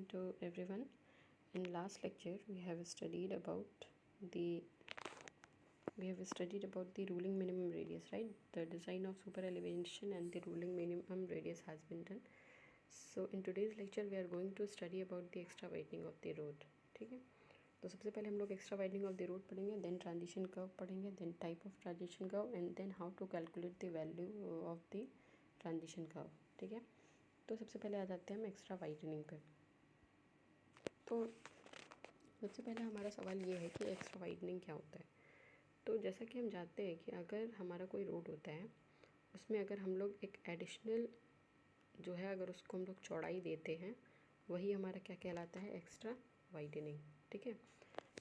to everyone. In last lecture we have studied about the ruling minimum radius, right? The design of super elevation and the ruling minimum radius has been done. So in today's lecture we are going to study about the extra widening of the road. ठीक है, तो सबसे पहले हम लोग extra widening of the road पढ़ेंगे, then transition curve पढ़ेंगे, then type of transition curve and then how to calculate the value of the transition curve. ठीक है, तो सबसे पहले आ जाते हैं हम एक्स्ट्रा वाइडनिंग पे. तो सबसे पहले हमारा सवाल ये है कि एक्स्ट्रा वाइडनिंग क्या होता है. तो जैसा कि हम जानते हैं कि अगर हमारा कोई रोड होता है उसमें अगर हम लोग एक एडिशनल जो है अगर उसको हम लोग चौड़ाई देते हैं वही हमारा क्या कहलाता है, एक्स्ट्रा वाइडनिंग. ठीक है,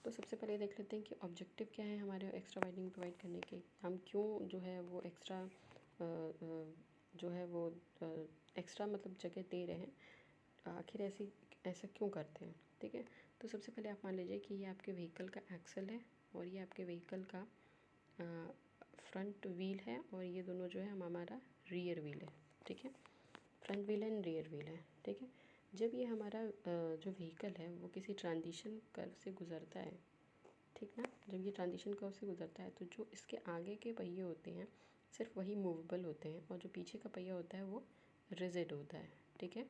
तो सबसे पहले देख लेते हैं कि ऑब्जेक्टिव क्या है हमारे एक्स्ट्रा वाइडनिंग प्रोवाइड करने के. हम क्यों जो है वो एक्स्ट्रा जो है वो एक्स्ट्रा मतलब जगह दे रहे हैं, आखिर ऐसा क्यों करते हैं. ठीक है, तो सबसे पहले आप मान लीजिए कि ये आपके व्हीकल का एक्सल है और ये आपके व्हीकल का फ्रंट व्हील है और ये दोनों जो है हमारा रियर व्हील है. ठीक है, front wheel and rear wheel है. ठीक है, जब ये हमारा जो व्हीकल है वो किसी ट्रांजिशन कर्व से गुज़रता है, ठीक ना, जब ये ट्रांजिशन कर्व से गुज़रता है तो जो इसके आगे के पहिए होते हैं सिर्फ वही मूवेबल होते हैं और जो पीछे का पहिया होता है वो रिजिड होता है. ठीक है,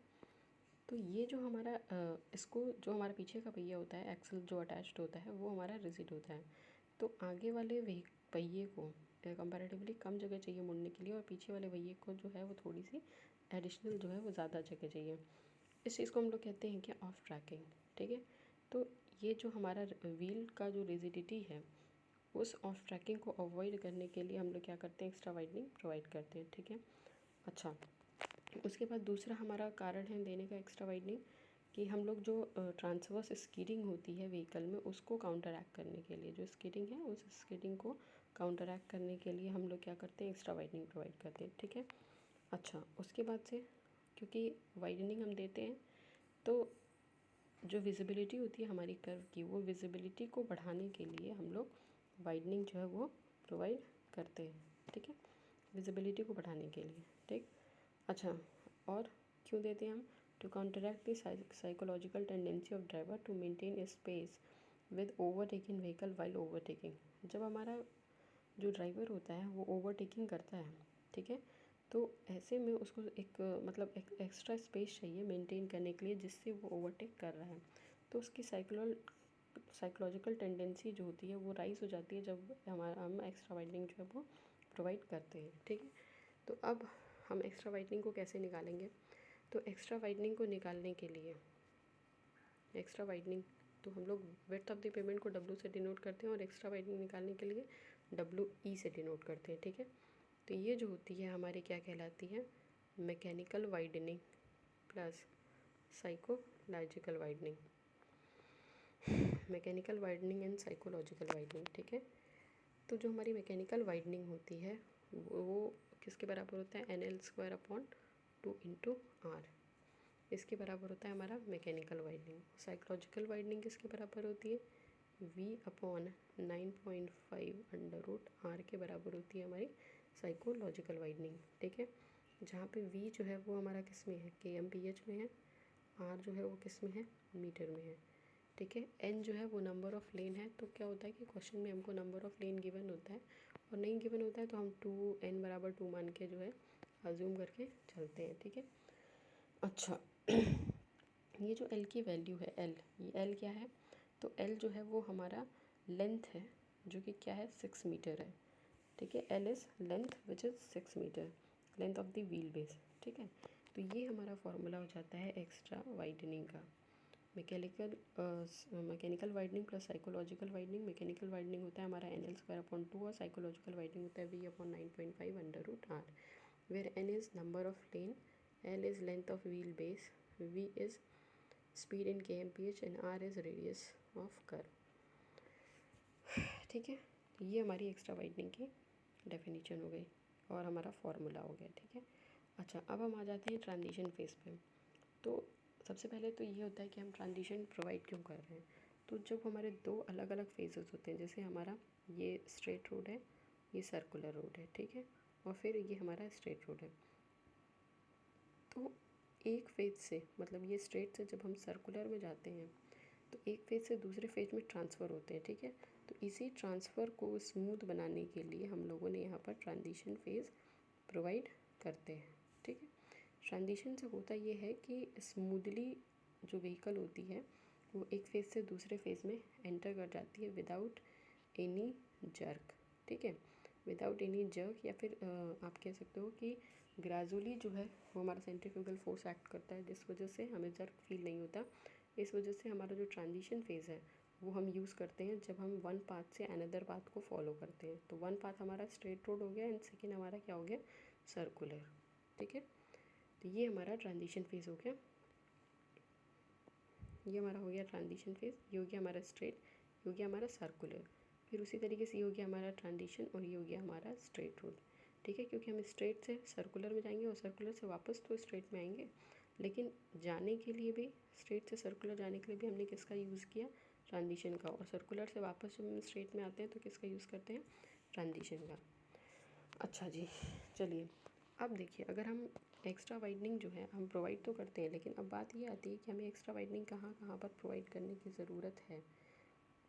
तो ये जो हमारा इसको जो हमारा पीछे का पहिया होता है, एक्सल जो अटैच्ड होता है वो हमारा रिजिड होता है. तो आगे वाले पहिए को कंपैरेटिवली कम जगह चाहिए मुड़ने के लिए और पीछे वाले पहिए को जो है वो थोड़ी सी एडिशनल जो है वो ज़्यादा जगह चाहिए. इस चीज़ को हम लोग कहते हैं कि ऑफ ट्रैकिंग. ठीक है, तो ये जो हमारा व्हील का जो रिजिडिटी है उस ऑफ ट्रैकिंग को अवॉइड करने के लिए हम लोग क्या करते हैं, एक्स्ट्रा वाइडनिंग प्रोवाइड करते हैं. ठीक है, अच्छा, उसके बाद दूसरा हमारा कारण है देने का एक्स्ट्रा वाइडनिंग कि हम लोग जो ट्रांसवर्स स्कीडिंग होती है व्हीकल में उसको काउंटर एक्ट करने के लिए, जो स्कीडिंग है उस स्कीडिंग को काउंटर एक्ट करने के लिए हम लोग क्या करते हैं, एक्स्ट्रा वाइडनिंग प्रोवाइड करते हैं. ठीक है, अच्छा, उसके बाद से क्योंकि वाइडनिंग हम देते हैं तो जो विजिबिलिटी होती है हमारी कर्व की, वो विजिबिलिटी को बढ़ाने के लिए हम लोग वाइडनिंग जो है वो प्रोवाइड करते हैं. ठीक है, विजिबिलिटी को बढ़ाने के लिए. ठीक, अच्छा, और क्यों देते हैं हम, to counteract the psychological tendency of driver to maintain space with overtaking vehicle while overtaking. जब हमारा जो ड्राइवर होता है वो ओवरटेकिंग करता है, ठीक है, तो ऐसे में उसको एक मतलब एक एक्स्ट्रा स्पेस चाहिए मेंटेन करने के लिए जिससे वो ओवरटेक कर रहा है. तो उसकी साइकोलॉजिकल टेंडेंसी जो होती है वो राइज़ हो जाती है जब हम एक्स्ट्रा वाइडनिंग जो है वो प्रोवाइड करते हैं. ठीक है, तो अब हम एक्स्ट्रा वाइडनिंग को कैसे निकालेंगे. तो एक्स्ट्रा वाइडनिंग को निकालने के लिए एक्स्ट्रा वाइडनिंग तो हम लोग विड्थ ऑफ द पेमेंट को W से डिनोट करते हैं और एक्स्ट्रा वाइडनिंग निकालने के लिए WE से डिनोट करते हैं. ठीक है, तो ये जो होती है हमारी क्या कहलाती है, mechanical widening plus psychological widening. Mechanical widening and psychological widening. ठीक है, तो जो हमारी मैकेनिकल वाइडनिंग होती है वो किसके बराबर होता है, NL²/2 × R. इसके बराबर होता है हमारा मैकेनिकल वाइडनिंग. साइकोलॉजिकल वाइडनिंग किसके बराबर होती है, V/9.5 √R के बराबर होती है हमारी साइकोलॉजिकल वाइडनिंग. ठीक है, जहाँ पे V जो है वो हमारा किस में है, kmph में है, R जो है वो किस में है, मीटर में है. ठीक है, N जो है वो नंबर ऑफ़ लेन है. तो क्या होता है कि क्वेश्चन में हमको नंबर ऑफ़ लेन गिवन होता है और नहीं गिवन होता है तो हम 2N = 2 मान के जो है अज्यूम करके चलते हैं. ठीक है, अच्छा, ये जो L की वैल्यू है L, ये L क्या है, तो L जो है वो हमारा लेंथ है जो कि क्या है, 6 मीटर है. ठीक है, L is length which is 6 meter, length of the wheel base. ठीक है, तो ये हमारा फॉर्मूला हो जाता है एक्स्ट्रा वाइडनिंग का. Mechanical widening plus psychological widening. Mechanical widening होता है हमारा NL²/2 और साइकोलॉजिकल वाइडनिंग होता है V/9.5 √R, where N is number of lane, L is length of wheel base, V is speed in kmph and R is radius of curve. ठीक है, ये हमारी एक्स्ट्रा वाइडनिंग की डेफिनेशन हो गई और हमारा फॉर्मूला हो गया. ठीक है, अच्छा, अब हम आ जाते हैं ट्रांजिशन फेज पे. तो सबसे पहले तो ये होता है कि हम ट्रांजिशन प्रोवाइड क्यों कर रहे हैं. तो जब हमारे दो अलग अलग फेजेस होते हैं, जैसे हमारा ये स्ट्रेट रोड है, ये सर्कुलर रोड है, ठीक है, और फिर ये हमारा स्ट्रेट रोड है, तो एक फेज से, मतलब ये स्ट्रेट से जब हम सर्कुलर में जाते हैं तो एक फेज से दूसरे फेज में ट्रांसफ़र होते हैं, ठीक है। तो इसी ट्रांसफ़र को स्मूथ बनाने के लिए हम लोगों ने यहाँ पर ट्रांजिशन फेज़ प्रोवाइड करते हैं, ठीक है। ट्रांजिशन से होता ये है कि स्मूथली जो व्हीकल होती है वो एक फेज़ से दूसरे फेज़ में एंटर कर जाती है विदाउट एनी जर्क, ठीक है। विदाउट एनी जर्क, या फिर आप कह सकते हो कि ग्रेजुअली जो है वो हमारा सेंट्रीफ्यूगल फोर्स एक्ट करता है, जिस वजह से हमें जर्क फील नहीं होता। इस वजह से हमारा जो ट्रांजिशन फेज़ है वो हम यूज़ करते हैं जब हम वन पाथ से अनदर पाथ को फॉलो करते हैं। तो वन पाथ हमारा स्ट्रेट रोड हो गया एंड सेकेंड हमारा क्या हो गया, सर्कुलर, ठीक है। तो ये हमारा ट्रांजिशन फेज़ हो गया, ये हमारा हो गया ट्रांजिशन फेज़, ये हो गया हमारा स्ट्रेट, ये हो गया हमारा सर्कुलर। फिर उसी तरीके से ये हो गया हमारा ट्रांजिशन और ये हो गया हमारा स्ट्रेट रोड, ठीक है। क्योंकि हम स्ट्रेट से सर्कुलर में जाएंगे और सर्कुलर से वापस तो स्ट्रेट में आएंगे, लेकिन जाने के लिए भी, स्ट्रेट से सर्कुलर जाने के लिए भी हमने किसका यूज़ किया, ट्रांजिशन का। और सर्कुलर से वापस जब हम स्ट्रेट में आते हैं तो किसका यूज़ करते हैं, ट्रांजिशन का। अच्छा जी, चलिए अब देखिए, अगर हम एक्स्ट्रा वाइडनिंग जो है हम प्रोवाइड तो करते हैं, लेकिन अब बात ये आती है कि हमें एक्स्ट्रा वाइडनिंग कहाँ कहाँ पर प्रोवाइड करने की ज़रूरत है,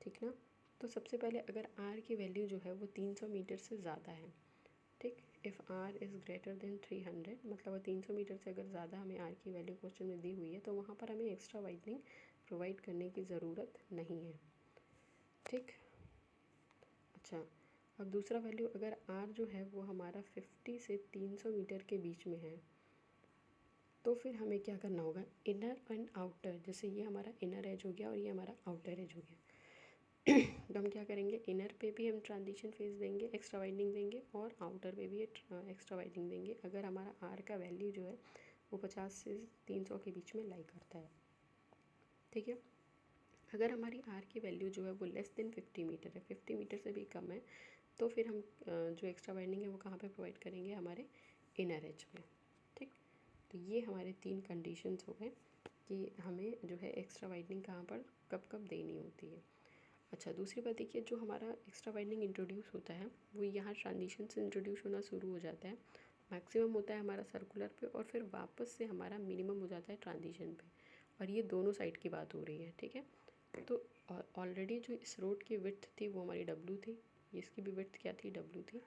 ठीक ना। तो सबसे पहले अगर आर की वैल्यू जो है वो 300 मीटर से ज़्यादा है, ठीक। If R is greater than 300, मतलब 300 मीटर से अगर ज़्यादा हमें आर की वैल्यू क्वेश्चन में दी हुई है तो वहाँ पर हमें एक्स्ट्रा वाइडनिंग प्रोवाइड करने की ज़रूरत नहीं है, ठीक। अच्छा, अब दूसरा वैल्यू, अगर आर जो है वो हमारा 50 से 300 मीटर के बीच में है तो फिर हमें क्या करना होगा, इनर एंड आउटर, जैसे ये हमारा इनर एज हो गया और ये हमारा आउटर एज हो गया। तो हम क्या करेंगे, इनर पे भी हम ट्रांजिशन फेज देंगे, एक्स्ट्रा वाइडनिंग देंगे, और आउटर पे भी एक्स्ट्रा वाइडनिंग देंगे अगर हमारा आर का वैल्यू जो है वो 50 से 300 के बीच में लाई करता है, ठीक है। अगर हमारी आर की वैल्यू जो है वो लेस देन 50 मीटर है, 50 मीटर से भी कम है, तो फिर हम जो एक्स्ट्रा वाइडनिंग है वो कहाँ पे प्रोवाइड करेंगे, हमारे इनर एज पे, ठीक। तो ये हमारे 3 कंडीशंस हो गए कि हमें जो है एक्स्ट्रा वाइडनिंग कहाँ पर कब कब देनी होती है। अच्छा, दूसरी बात देखिए, जो हमारा एक्स्ट्रा वाइडनिंग इंट्रोड्यूस होता है वो यहाँ ट्रांजिशन से इंट्रोड्यूस होना शुरू हो जाता है, मैक्सिमम होता है हमारा सर्कुलर पे, और फिर वापस से हमारा मिनिमम हो जाता है ट्रांजिशन पे, और ये दोनों साइड की बात हो रही है, ठीक है। तो ऑलरेडी जो इस रोड की विड्थ थी वो हमारी W थी, इसकी भी विड्थ क्या थी, W थी,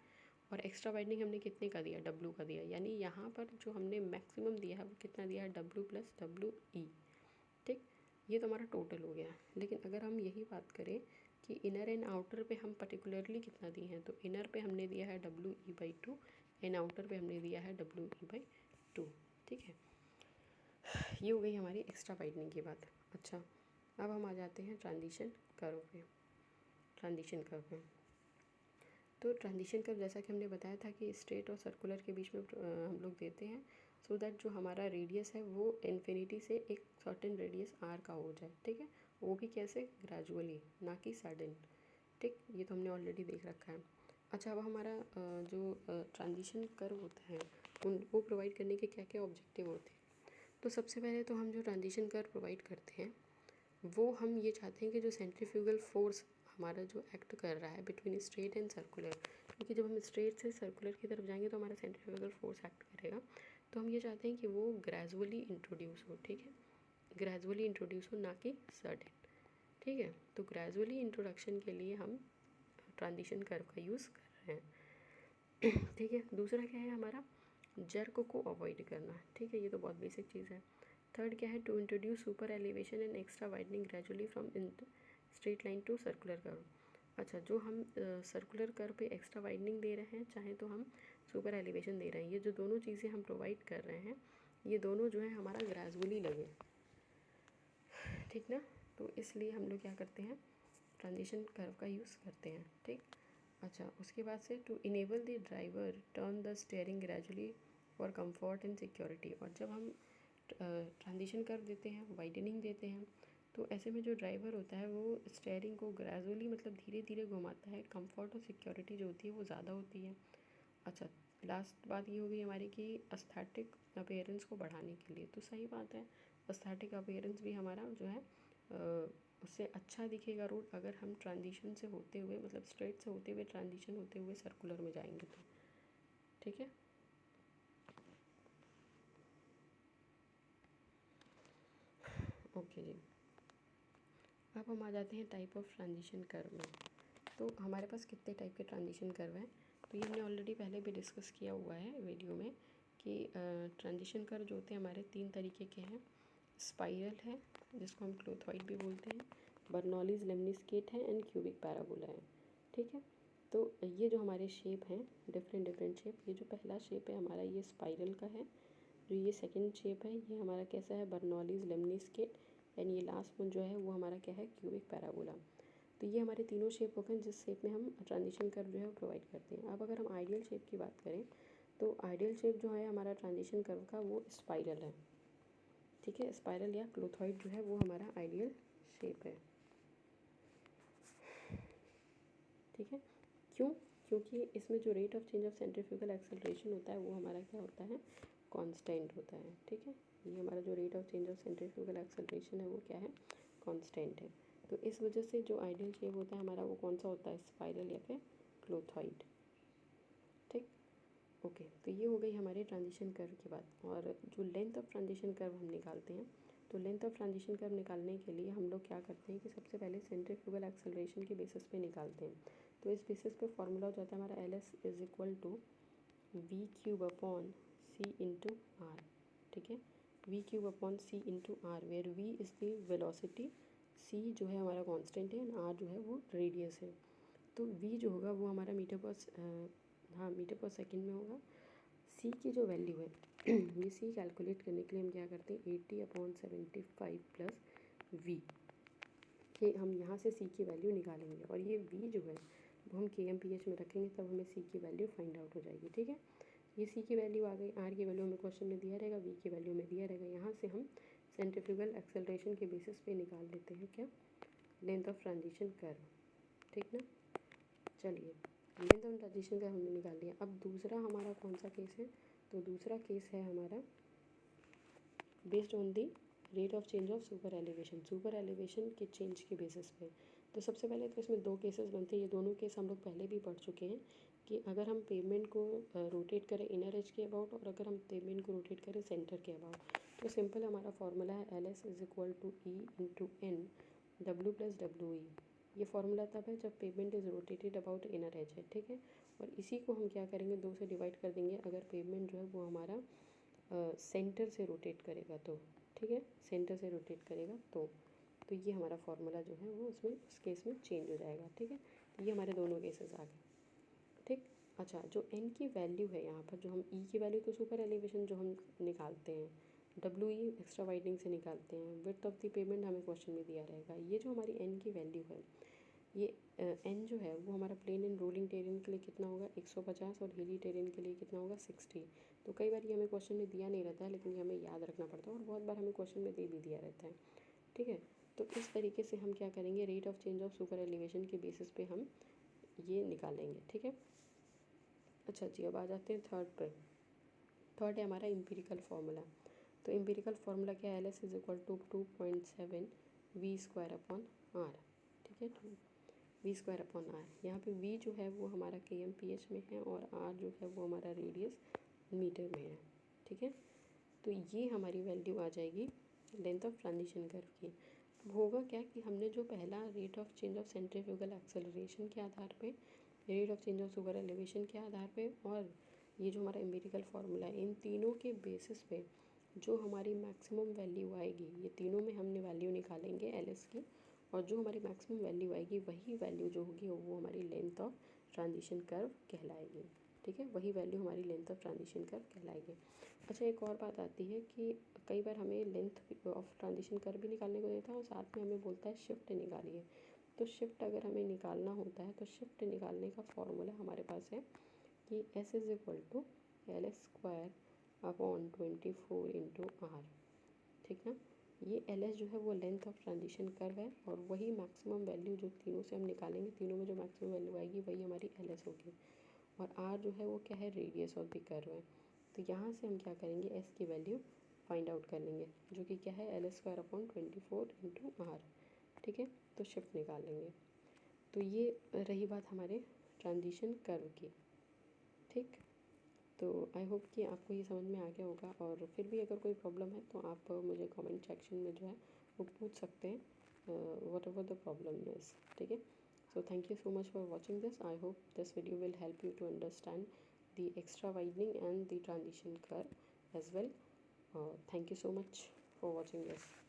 और एक्स्ट्रा वाइडनिंग हमने कितने का दिया, W का दिया, यानी यहाँ पर जो हमने मैक्सिमम दिया है वो कितना दिया है, W + WE, ठीक। ये तो हमारा टोटल हो गया। लेकिन अगर हम यही बात करें कि इनर एंड आउटर पे हम पर्टिकुलरली कितना दिए हैं, तो इनर पे हमने दिया है WE/2 एंड आउटर पे हमने दिया है WE/2, ठीक है। ये हो गई हमारी एक्स्ट्रा वाइडनिंग की बात। अच्छा, अब हम आ जाते हैं ट्रांजिशन कर्व पे। ट्रांजिशन कर्व पे तो ट्रांजिशन कर्व, जैसा कि हमने बताया था कि स्ट्रेट और सर्कुलर के बीच में हम लोग देते हैं सो दैट जो हमारा रेडियस है वो इन्फिनिटी से एक सर्टेन रेडियस आर का हो जाए, ठीक है। वो भी कैसे, ग्रेजुअली, ना कि सडन, ठीक। ये तो हमने ऑलरेडी देख रखा है। अच्छा, अब हमारा जो ट्रांजिशन कर्व होता है उन वो प्रोवाइड करने के क्या क्या ऑब्जेक्टिव होते हैं। तो सबसे पहले तो हम जो ट्रांजिशन कर्व प्रोवाइड करते हैं वो हम ये चाहते हैं कि जो सेंट्रीफ्यूगल फोर्स हमारा जो एक्ट कर रहा है बिटवीन स्ट्रेट एंड सर्कुलर, क्योंकि जब हम स्ट्रेट से सर्कुलर की तरफ जाएंगे तो हमारा सेंट्रीफ्यूगल फोर्स एक्ट करेगा, तो हम ये चाहते हैं कि वो ग्रेजुअली इंट्रोड्यूस हो, ठीक है। ग्रेजुअली इंट्रोड्यूस हो, ना कि सडन, ठीक है। तो ग्रेजुअली इंट्रोडक्शन के लिए हम ट्रांजिशन कर्व का यूज़ कर रहे हैं, ठीक है। दूसरा क्या है हमारा, जर्क को अवॉइड करना, ठीक है। ये तो बहुत बेसिक चीज़ है। थर्ड क्या है, to introduce super elevation and extra widening gradually from in straight line to circular curve. अच्छा, जो हम सर्कुलर कर्व पे एक्स्ट्रा वाइडनिंग दे रहे हैं, चाहे तो हम सुपर एलिवेशन दे रहे हैं, ये जो दोनों चीज़ें हम प्रोवाइड कर रहे हैं ये दोनों जो है हमारा ग्रेजुअली लगे, ठीक ना। तो इसलिए हम लोग क्या करते हैं, ट्रांजिशन कर्व का यूज़ करते हैं, ठीक। अच्छा, उसके बाद से to enable the driver turn the steering gradually for comfort and security. और जब हम ट्रांजिशन कर्व देते हैं, वाइडनिंग देते हैं, तो ऐसे में जो ड्राइवर होता है वो स्टीयरिंग को ग्रेजुअली, मतलब धीरे धीरे घुमाता है, कंफर्ट और सिक्योरिटी जो होती है वो ज़्यादा होती है। अच्छा, लास्ट बात ये होगी हमारी कि एस्थेटिक अपीयरेंस को बढ़ाने के लिए, तो सही बात है, एस्थेटिक अपीयरेंस भी हमारा जो है उससे अच्छा दिखेगा रोड, अगर हम ट्रांजिशन से होते हुए, मतलब स्ट्रेट से होते हुए ट्रांजिशन होते हुए सर्कुलर में जाएंगे तो, ठीक है। ओके जी, अब हम आ जाते हैं टाइप ऑफ ट्रांजिशन कर्व में। तो हमारे पास कितने टाइप के ट्रांजिशन कर्व हैं, तो ये हमने ऑलरेडी पहले भी डिस्कस किया हुआ है वीडियो में कि ट्रांजिशन कर्व जो होते हैं हमारे 3 तरीके के हैं। स्पाइरल है जिसको हम क्लोथॉइड भी बोलते हैं, बर्नौलीज लेमनिस्केट है एंड क्यूबिक पैराबोला है। ठीक है, तो ये जो हमारे शेप हैं डिफरेंट शेप, ये जो पहला शेप है हमारा ये स्पाइरल का है, जो ये सेकंड शेप है ये हमारा कैसा है बर्नौलीज लेमनिस्केट, एंड ये लास्ट वन जो है वो हमारा क्या है क्यूबिक पैराबोला। तो ये हमारे तीनों शेप हो गए जिस शेप में हम ट्रांजिशन कर्व जो है वो प्रोवाइड करते हैं। अब अगर हम आइडियल शेप की बात करें तो आइडियल शेप जो है हमारा ट्रांजिशन कर्व का वो स्पाइरल है। ठीक है, स्पाइरल या क्लोथॉइड जो है वो हमारा आइडियल शेप है। ठीक है, क्यों? क्योंकि इसमें जो rate of change of centrifugal acceleration होता है वो हमारा क्या होता है कांस्टेंट होता है। ठीक है, ये हमारा जो rate of change of centrifugal acceleration है वो क्या है कांस्टेंट है। तो इस वजह से जो आइडियल शेप होता है हमारा वो कौन सा होता है स्पाइरल या फिर क्लोथॉइड। ठीक, ओके, तो ये हो गई हमारे ट्रांजिशन कर्व की बात। और जो लेंथ ऑफ ट्रांजिशन कर्व हम निकालते हैं, तो लेंथ ऑफ ट्रांजिशन कर्व निकालने के लिए हम लोग क्या करते हैं कि सबसे पहले सेंट्रीफ्यूगल एक्सेलरेशन के बेसिस पे निकालते हैं। तो इस बेसिस पे फॉर्मूला हो जाता है हमारा L S is equal to V cube upon C into R. ठीक है, V cube upon C into R, where V is the velocity, C जो है हमारा कांस्टेंट है एंड आर जो है वो रेडियस है। तो वी जो होगा वो हमारा मीटर पर सेकंड में होगा। सी की जो वैल्यू है ये सी कैलकुलेट करने के लिए हम क्या करते हैं 80/75 प्लस वी, कि हम यहाँ से सी की वैल्यू निकालेंगे और ये वी जो है वो हम KMPH में रखेंगे तब हमें सी की वैल्यू फाइंड आउट हो जाएगी। ठीक है, ये सी की वैल्यू आ गई, आर की वैल्यू हमें क्वेश्चन में दिया रहेगा, वी की वैल्यू में दिया रहेगा। यहाँ से हम सेंट्रीफ्यूगल एक्सेलरेशन के बेसिस पे निकाल लेते हैं क्या लेंथ ऑफ ट्रांजिशन कर्व। ठीक ना, चलिए लेंथ ऑफ ट्रांजिशन कर्व हमने निकाल लिया। अब दूसरा हमारा कौन सा केस है, तो दूसरा केस है हमारा based on the rate of change of super elevation के चेंज के बेसिस पे। तो सबसे पहले तो इसमें दो केसेस बनते हैं, ये दोनों केस हम लोग पहले भी पढ़ चुके हैं कि अगर हम पेमेंट को रोटेट करें इनर एज के अबाउट और अगर हम पेमेंट को रोटेट करें सेंटर के अबाउट, तो सिंपल हमारा फॉर्मूला है L S is equal to E into N W plus W E. ये फार्मूला तब है जब pavement is rotated about inner edge है। ठीक है, और इसी को हम क्या करेंगे 2 से डिवाइड कर देंगे अगर पेमेंट जो है वो हमारा सेंटर से रोटेट करेगा तो। ठीक है, सेंटर से रोटेट करेगा तो ये हमारा फार्मूला जो है वो उसमें उस केस में चेंज हो जाएगा। ठीक है, तो ये हमारे दोनों केसेस आ गए। ठीक, अच्छा जो एन की वैल्यू है यहाँ पर, जो हम ई की वैल्यू तो सुपर एलिवेशन जो हम निकालते हैं, डब्ल्यू ई एक्स्ट्रा वाइडनिंग से निकालते हैं, विड्थ ऑफ द पेमेंट हमें क्वेश्चन में दिया रहेगा। ये जो हमारी एन की वैल्यू है, ये एन जो है वो हमारा प्लेन एंड रोलिंग टेरेन के लिए कितना होगा 150 और हिली टेरेन के लिए कितना होगा 60। तो कई बार ये हमें क्वेश्चन में दिया नहीं रहता है लेकिन ये हमें याद रखना पड़ता है और बहुत बार हमें क्वेश्चन में दे भी दिया रहता है। ठीक है, तो इस तरीके से हम क्या करेंगे rate of change of super elevation के बेसिस पे हम ये निकालेंगे। ठीक है, अच्छा जी अब आ जाते हैं थर्ड पे। थर्ड है हमारा इम्पीरिकल फार्मूला। तो इम्पीरिकल फार्मूला क्या है L S is equal to 2.7 V square upon R. ठीक है, वी स्क्वायर अपॉन आर, यहाँ पे वी जो है वो हमारा KMPH में है और आर जो है वो हमारा रेडियस मीटर में है। ठीक है, तो ये हमारी वैल्यू आ जाएगी लेंथ ऑफ ट्रांजिशन कर्व की। अब होगा क्या कि हमने जो पहला rate of change of centrifugal acceleration के आधार पे, rate of change of super elevation के आधार पे और ये जो हमारा एम्पिरिकल फार्मूला है, इन तीनों के बेसिस पे जो हमारी मैक्सिमम वैल्यू आएगी, ये तीनों में हमने वैल्यू निकालेंगे एल एस की, और जो हमारी मैक्सिमम वैल्यू आएगी वही वैल्यू जो होगी वो हमारी लेंथ ऑफ ट्रांजिशन कर्व कहलाएगी। ठीक है, वही वैल्यू हमारी लेंथ ऑफ ट्रांजिशन कर्व कहलाएगी। अच्छा एक और बात आती है कि कई बार हमें लेंथ ऑफ ट्रांजिशन कर्व भी निकालने को देता है और साथ में हमें बोलता है शिफ्ट निकालिए। तो शिफ्ट अगर हमें निकालना होता है तो शिफ्ट निकालने का फॉर्मूला हमारे पास है कि S is equal to L S square upon 24 into R. ठीक ना, ये एल एस जो है वो लेंथ ऑफ ट्रांजिशन कर्व है और वही मैक्सिमम वैल्यू जो तीनों से हम निकालेंगे, तीनों में जो मैक्सिमम वैल्यू आएगी वही हमारी एल एस होगी। और आर जो है वो क्या है रेडियस ऑफ द कर्व है। तो यहाँ से हम क्या करेंगे एस की वैल्यू फाइंड आउट कर लेंगे जो कि क्या है L S square upon 24 into R. ठीक है, तो शिफ्ट निकाल लेंगे। तो ये रही बात हमारे ट्रांजिशन कर्व की। ठीक, तो आई होप कि आपको ये समझ में आ गया होगा और फिर भी अगर कोई प्रॉब्लम है तो आप मुझे कमेंट सेक्शन में जो है वो पूछ सकते हैं what ever the problem is, ठीक है. So thank you so much for watching this. I hope this video will help you to understand the extra widening and the transition curve as well. Thank you so much for watching this.